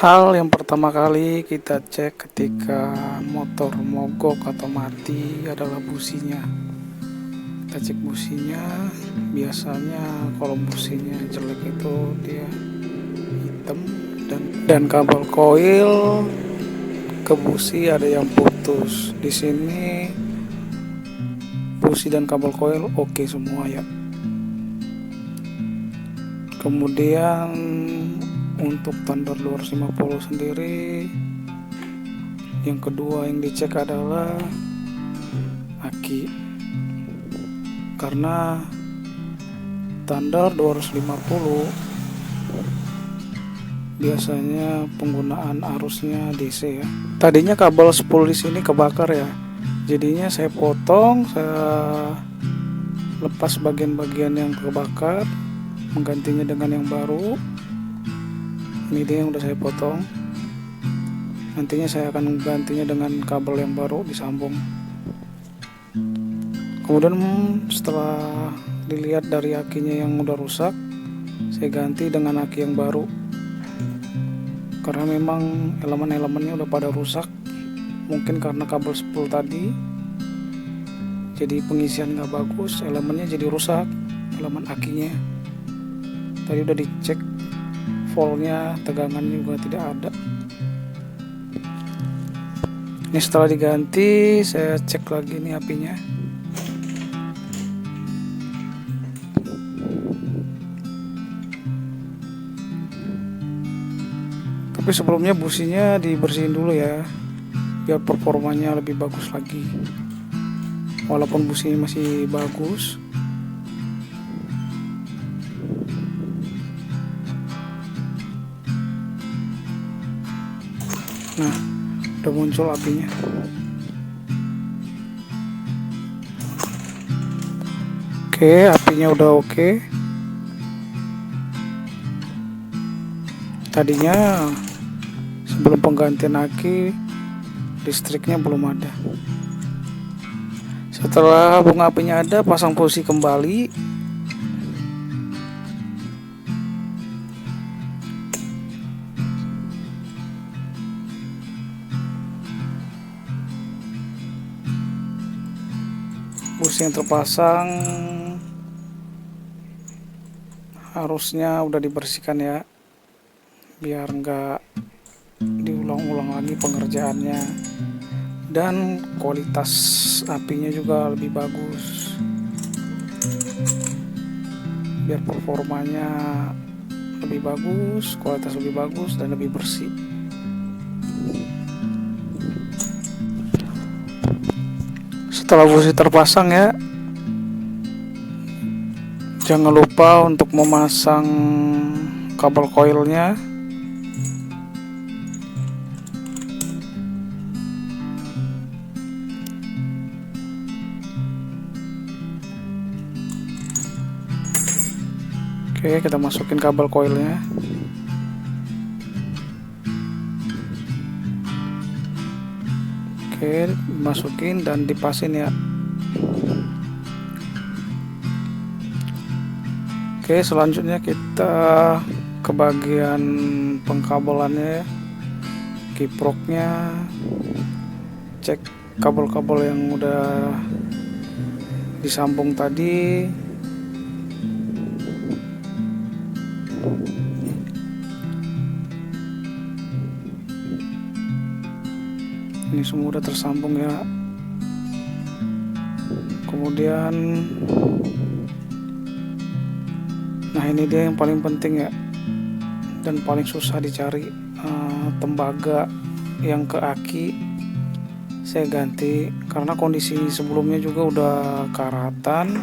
Hal yang pertama kali kita cek ketika motor mogok atau mati adalah businya. Kita cek businya, biasanya kalau businya jelek itu dia hitam dan kabel koil ke busi ada yang putus. Di sini busi dan kabel koil oke semua ya. Kemudian untuk tandar 250 sendiri, yang kedua yang dicek adalah aki, karena tandar 250 biasanya penggunaan arusnya DC ya. Tadinya kabel spool di sini kebakar ya, jadinya saya potong, saya lepas bagian-bagian yang kebakar, menggantinya dengan yang baru. Ini dia yang udah saya potong. Nantinya saya akan menggantinya dengan kabel yang baru disambung. Kemudian setelah dilihat dari akinya yang udah rusak, saya ganti dengan aki yang baru. Karena memang elemen-elemennya udah pada rusak. Mungkin karena kabel spool tadi, jadi pengisian gak bagus, elemennya jadi rusak, elemen akinya. Tadi udah dicek voltnya, tegangannya juga tidak ada. Ini setelah diganti, saya cek lagi nih apinya. Tapi sebelumnya businya dibersihin dulu ya, biar performanya lebih bagus lagi. Walaupun businya masih bagus, nah udah muncul apinya. Oke, apinya udah oke. Tadinya sebelum penggantian aki, listriknya belum ada. Setelah bunga apinya ada, pasang busi kembali. Busi yang terpasang harusnya udah dibersihkan ya, biar nggak diulang-ulang lagi pengerjaannya, dan kualitas apinya juga lebih bagus, biar performanya lebih bagus, kualitas lebih bagus, dan lebih bersih. Setelah busi terpasang ya, jangan lupa untuk memasang kabel koilnya. Oke, kita masukin kabel koilnya. Oke, masukin dan dipasin ya. Oke, selanjutnya kita ke bagian pengkabelannya, kiproknya, cek kabel-kabel yang udah disambung tadi. Ini semua udah tersambung ya. Kemudian, nah ini dia yang paling penting ya, dan paling susah dicari, tembaga yang ke aki saya ganti karena kondisi sebelumnya juga udah karatan.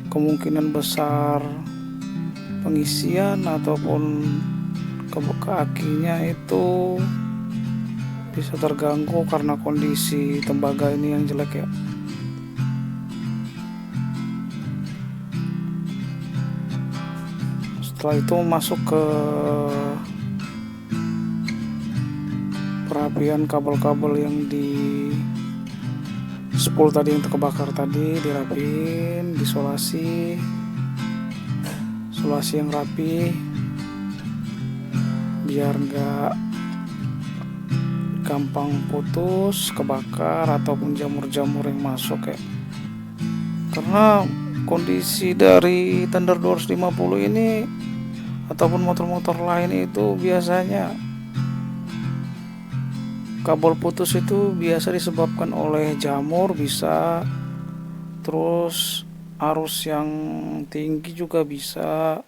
Kemungkinan besar pengisian ataupun ke akinya itu bisa terganggu karena kondisi tembaga ini yang jelek ya. Setelah itu masuk ke perapian kabel-kabel yang di spool tadi yang terbakar tadi, dirapiin, isolasi yang rapi, biar nggak gampang putus, kebakar ataupun jamur-jamur yang masuk ya. Karena kondisi dari Thunder 250 ini ataupun motor-motor lain itu biasanya kabel putus itu biasa disebabkan oleh jamur bisa, terus arus yang tinggi juga bisa,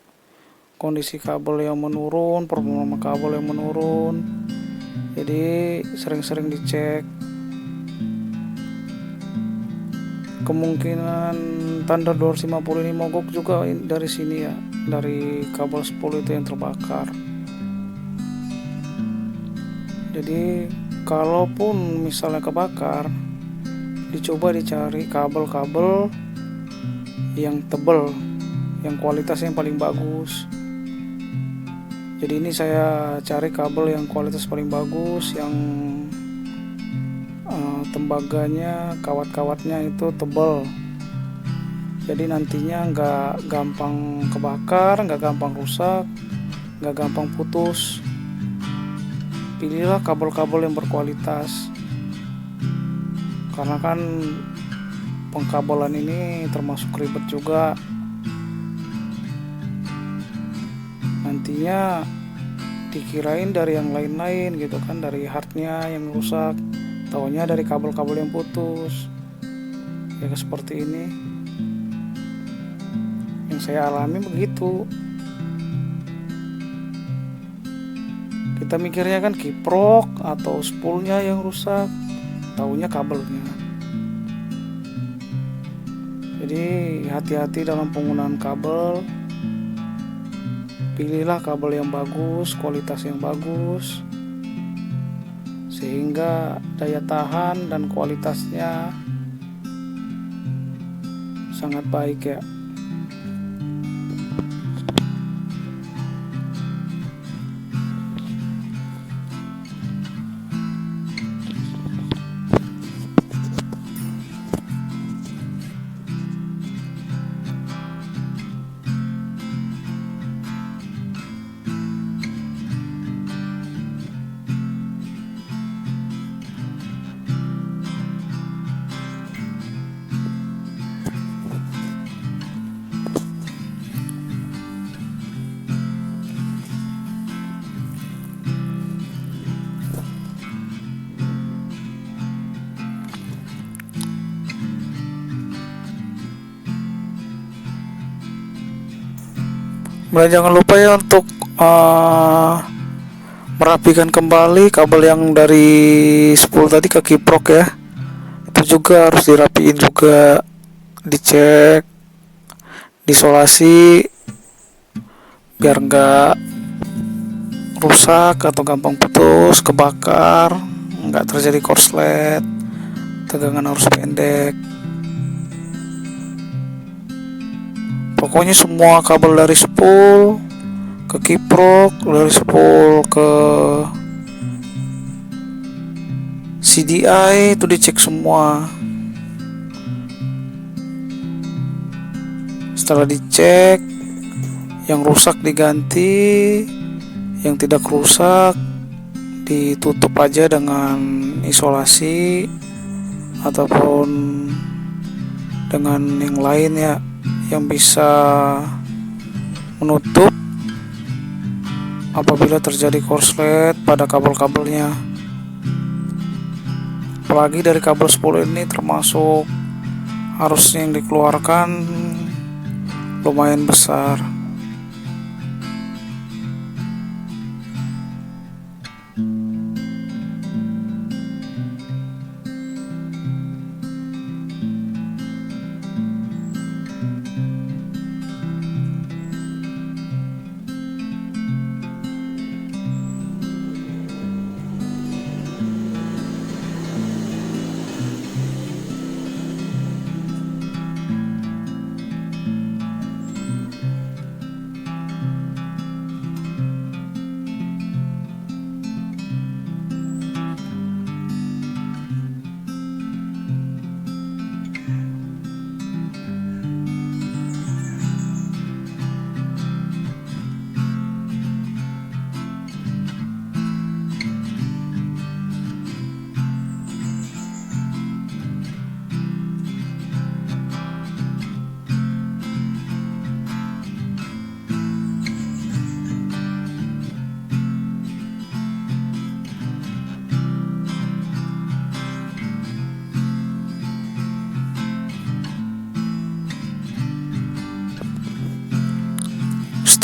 kondisi kabel yang menurun, performa kabel yang menurun. Jadi sering-sering dicek. Kemungkinan Thunder 250 ini mogok juga dari sini ya, dari kabel 10 itu yang terbakar. Jadi kalaupun misalnya kebakar, dicoba dicari kabel-kabel yang tebal, yang kualitasnya yang paling bagus. Jadi ini saya cari kabel yang kualitas paling bagus, yang tembaganya, kawat-kawatnya itu tebal. Jadi nantinya nggak gampang kebakar, nggak gampang rusak, nggak gampang putus. Pilihlah kabel-kabel yang berkualitas, karena kan pengkabelan ini termasuk ribet juga. Nantinya dikirain dari yang lain-lain gitu kan, dari hardnya yang rusak, taunya dari kabel-kabel yang putus. Ya seperti ini yang saya alami begitu. Kita mikirnya kan kiprok atau spoolnya yang rusak, taunya kabelnya. Jadi hati-hati dalam penggunaan kabel. Pilihlah kabel yang bagus, kualitas yang bagus, sehingga daya tahan dan kualitasnya sangat baik ya. Dan jangan lupa ya untuk merapikan kembali kabel yang dari spool tadi ke kiprok ya. Itu juga harus dirapiin juga, dicek, diisolasi biar nggak rusak atau gampang putus, kebakar, nggak terjadi korslet, tegangan arus pendek. Pokoknya semua kabel dari spool ke kiprok, dari spool ke CDI itu dicek semua. Setelah dicek, yang rusak diganti, yang tidak rusak ditutup aja dengan isolasi ataupun dengan yang lain ya, yang bisa menutup apabila terjadi korslet pada kabel-kabelnya. Apalagi dari kabel spool ini termasuk arusnya yang dikeluarkan lumayan besar.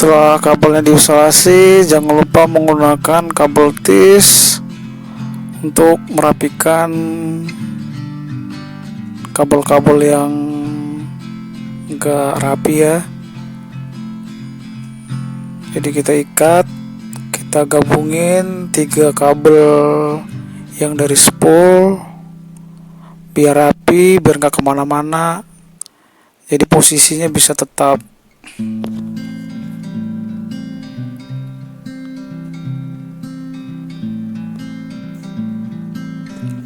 Setelah kabelnya diisolasi, jangan lupa menggunakan kabel tis untuk merapikan kabel-kabel yang enggak rapi ya. Jadi kita ikat, kita gabungin 3 kabel yang dari spool biar rapi, biar nggak kemana-mana. Jadi posisinya bisa tetap.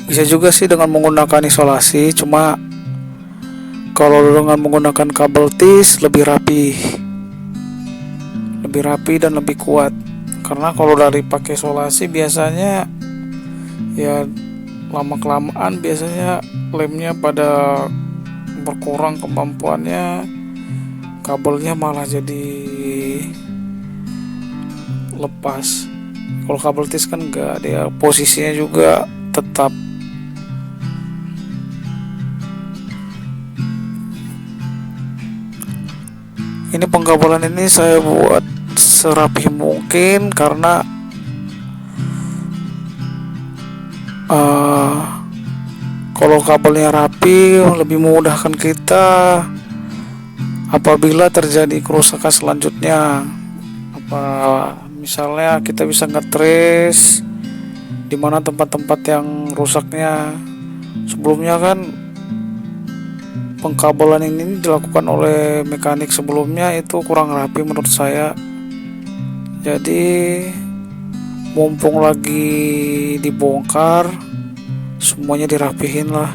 Bisa juga sih dengan menggunakan isolasi, cuma kalau dengan menggunakan kabel tis lebih rapi dan lebih kuat. Karena kalau dari pakai isolasi biasanya ya lama-kelamaan biasanya lemnya pada berkurang kemampuannya, kabelnya malah jadi lepas. Kalau kabel tis kan enggak, dia posisinya juga tetap. Ini pengkabelan ini saya buat serapi mungkin karena kalau kabelnya rapi lebih memudahkan kita apabila terjadi kerusakan selanjutnya. Misalnya kita bisa ngetrace di mana tempat-tempat yang rusaknya. Sebelumnya kan pengkabelan ini dilakukan oleh mekanik sebelumnya itu kurang rapi menurut saya. Jadi mumpung lagi dibongkar, semuanya dirapihin lah.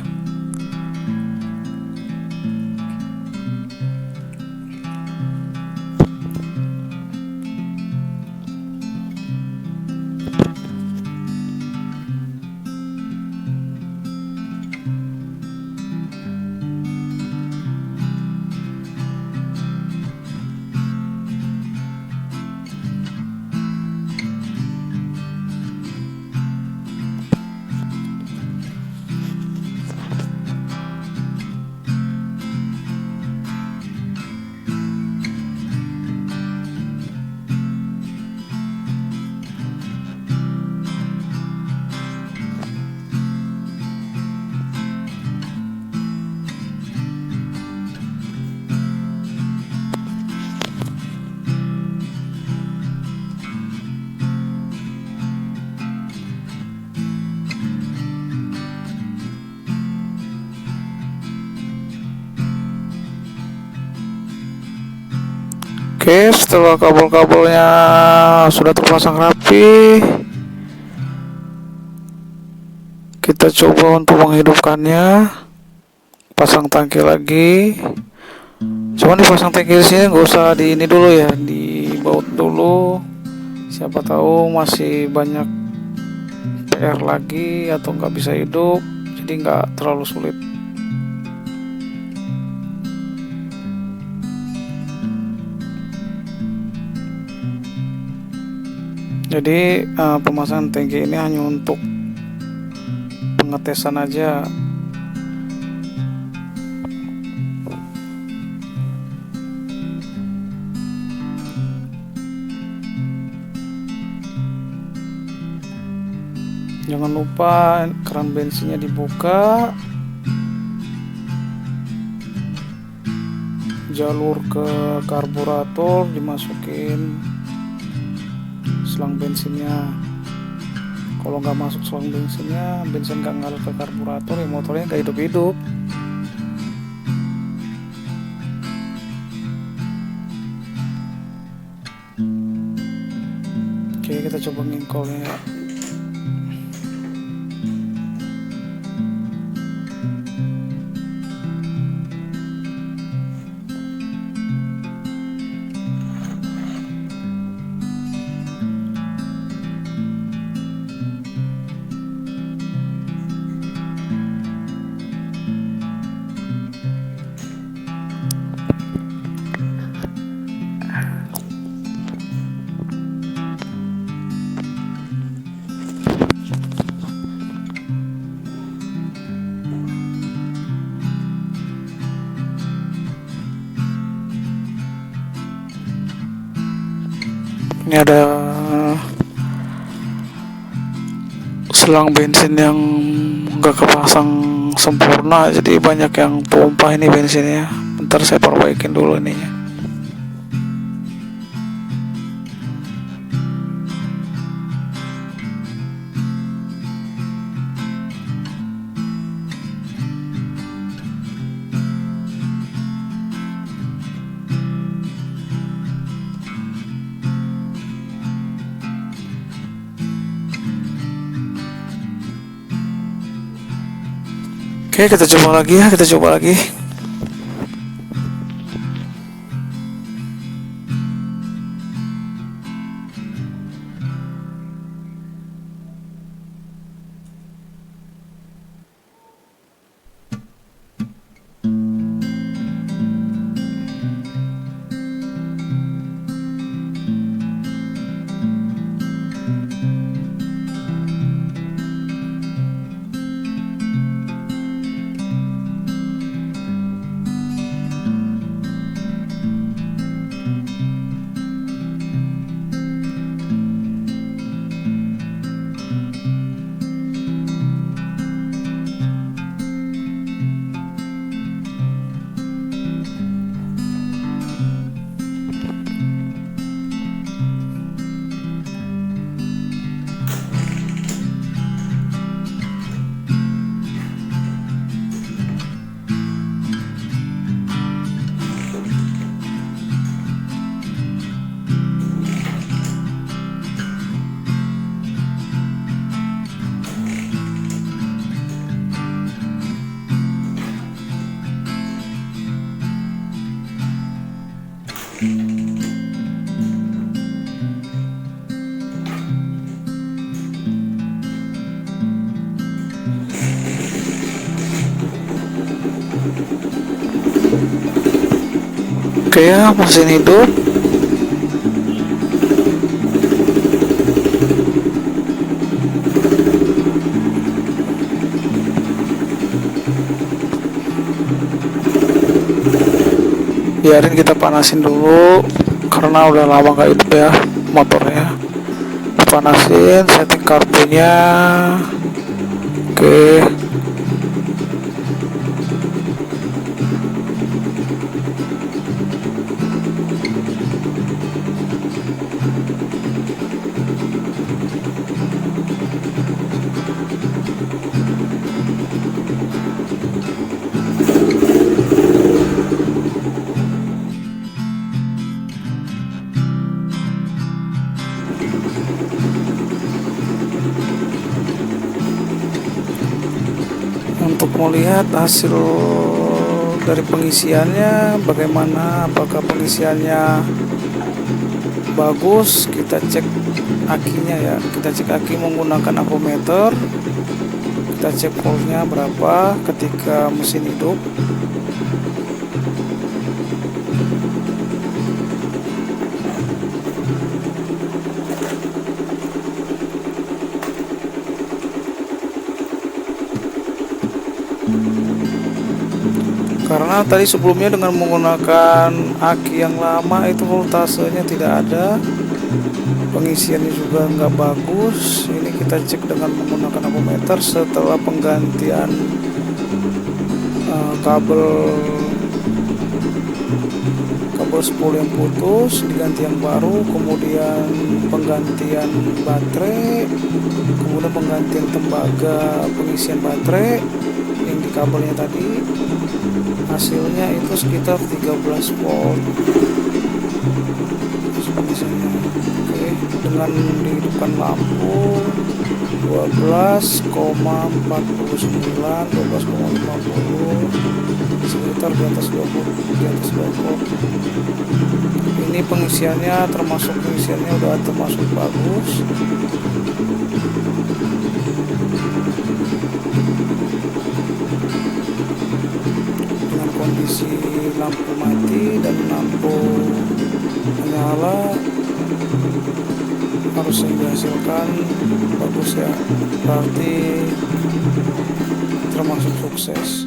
Oke, setelah kabel-kabelnya sudah terpasang rapi, kita coba untuk menghidupkannya. Pasang tangki lagi. Cuman dipasang tangki di sini nggak usah di ini dulu ya, dibaut dulu. Siapa tahu masih banyak PR lagi atau nggak bisa hidup, jadi nggak terlalu sulit. Jadi pemasangan tangki ini hanya untuk pengetesan aja. Jangan lupa keran bensinnya dibuka, jalur ke karburator dimasukin selang bensinnya. Kalau nggak masuk selang bensinnya, bensin nggak ngalir ke karburator, ya motornya nggak hidup-hidup. Oke, kita coba ngingkolnya. Ini ada selang bensin yang nggak kepasang sempurna, jadi banyak yang tumpah ini bensinnya. Bentar saya perbaikin dulu ininya. Oke, kita coba lagi ya, kita coba lagi. Oke ya, mesin hidup. Biarin kita panasin dulu karena udah lama gak hidup ya motornya. Panasin, setting karbunya. Oke. Untuk melihat hasil dari pengisiannya bagaimana, apakah pengisiannya bagus, kita cek akinya ya. Kita cek aki menggunakan ampermeter, kita cek voltnya berapa ketika mesin hidup. Karena tadi sebelumnya dengan menggunakan aki yang lama itu voltasenya tidak ada, pengisiannya juga nggak bagus. Ini kita cek dengan menggunakan ampermeter setelah penggantian kabel spool yang putus diganti yang baru, kemudian penggantian baterai, kemudian penggantian tembaga pengisian baterai yang di kabelnya tadi. Hasilnya itu sekitar 13 volt pengisiannya. Oke, dengan dihidupkan lampu 12,49, 12,50, sekitar di atas 20 volt. Ini pengisiannya udah termasuk bagus. Dengan kondisi lampu mati dan lampu menyala, harus yang dihasilkan bagus ya, berarti termasuk sukses.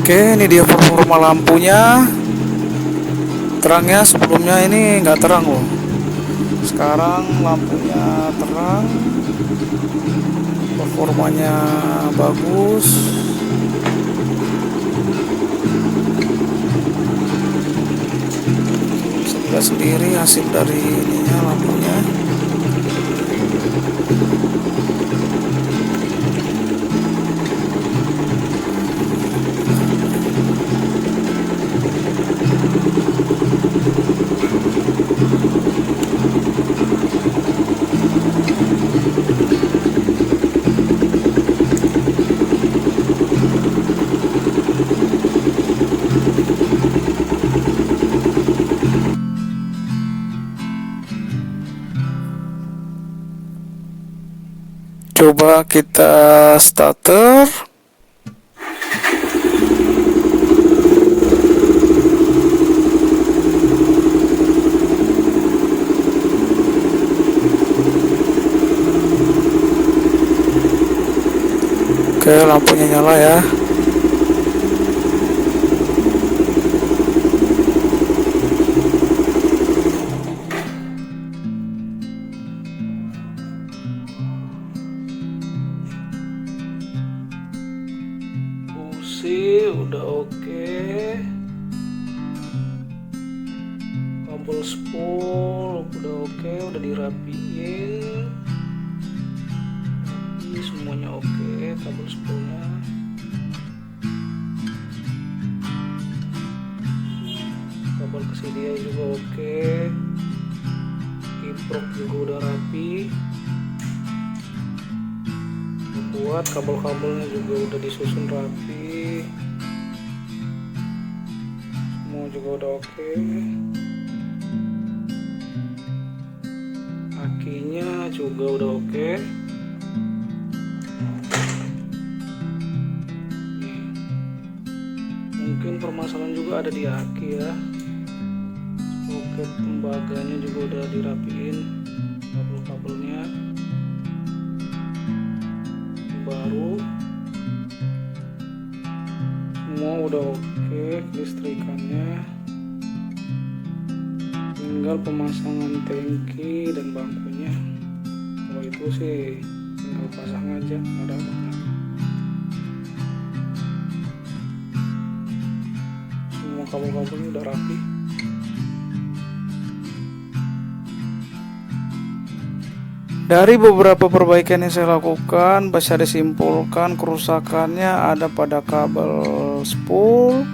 Oke, ini dia performa lampunya. Terangnya sebelumnya ini nggak terang loh. Sekarang lampunya terang. Performanya bagus. Bisa dilihat sendiri hasil dari ininya lampunya. Coba kita starter. Oke, lampunya nyala ya. Busi udah oke. Kabel spool udah oke, udah dirapiin. Ini semuanya oke, kabel spoolnya. Kabel ke CDI juga oke. Kiprok juga udah rapi. Buat kabel-kabelnya juga udah disusun rapi. Semua juga udah oke. Akinya juga udah oke. Mungkin permasalahan juga ada di aki ya. Soket tembaganya juga udah dirapiin, kabel-kabelnya baru, semua udah oke. Listrikannya tinggal pemasangan tangki dan bangkunya. Kalau itu sih tinggal pasang aja, nggak ada apa-apa. Semua kabel-kabelnya udah rapi. Dari beberapa perbaikan yang saya lakukan, bisa disimpulkan kerusakannya ada pada kabel spool,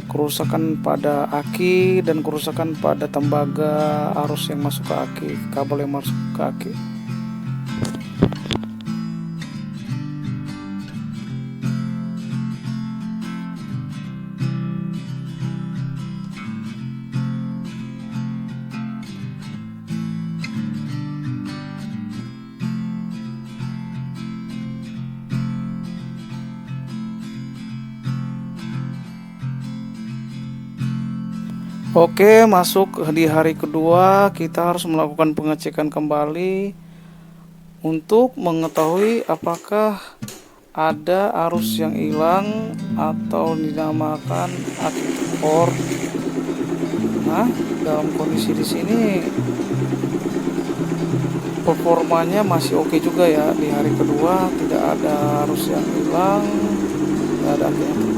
kerusakan pada aki, dan kerusakan pada tembaga arus yang masuk ke aki, kabel yang masuk ke aki. Oke, masuk di hari kedua, kita harus melakukan pengecekan kembali untuk mengetahui apakah ada arus yang hilang atau dinamakan aki tekor. Nah, dalam kondisi di sini performanya masih oke juga ya. Di hari kedua tidak ada arus yang hilang, tidak ada aki yang tekor.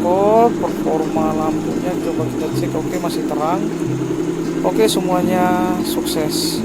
Performa lampunya coba kita cek, oke, masih terang. Oke, semuanya sukses.